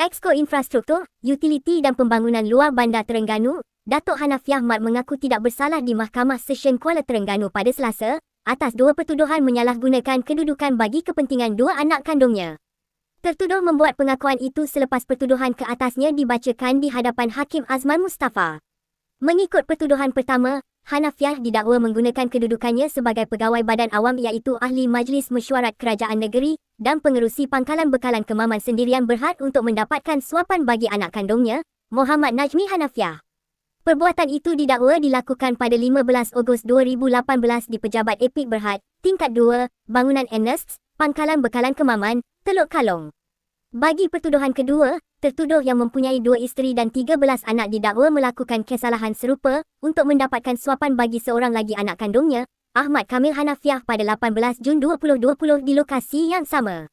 Exco Infrastruktur, Utiliti dan Pembangunan Luar Bandar Terengganu, Datuk Hanafiah Mat mengaku tidak bersalah di Mahkamah Session Kuala Terengganu pada Selasa atas dua pertuduhan menyalahgunakan kedudukan bagi kepentingan dua anak kandungnya. Tertuduh membuat pengakuan itu selepas pertuduhan ke atasnya dibacakan di hadapan Hakim Azman Mustafa. Mengikut pertuduhan pertama, Hanafiah didakwa menggunakan kedudukannya sebagai pegawai badan awam iaitu Ahli Majlis Mesyuarat Kerajaan Negeri dan pengerusi Pangkalan Bekalan Kemaman Sendirian berhad untuk mendapatkan suapan bagi anak kandungnya, Muhammad Najmi Hanafiah. Perbuatan itu didakwa dilakukan pada 15 Ogos 2018 di Pejabat Epik Berhad, tingkat 2, Bangunan Ernest, Pangkalan Bekalan Kemaman, Teluk Kalong. Bagi pertuduhan kedua, tertuduh yang mempunyai 2 isteri dan 13 anak didakwa melakukan kesalahan serupa untuk mendapatkan suapan bagi seorang lagi anak kandungnya, Ahmad Kamil Hanafiah pada 18 Jun 2020 di lokasi yang sama.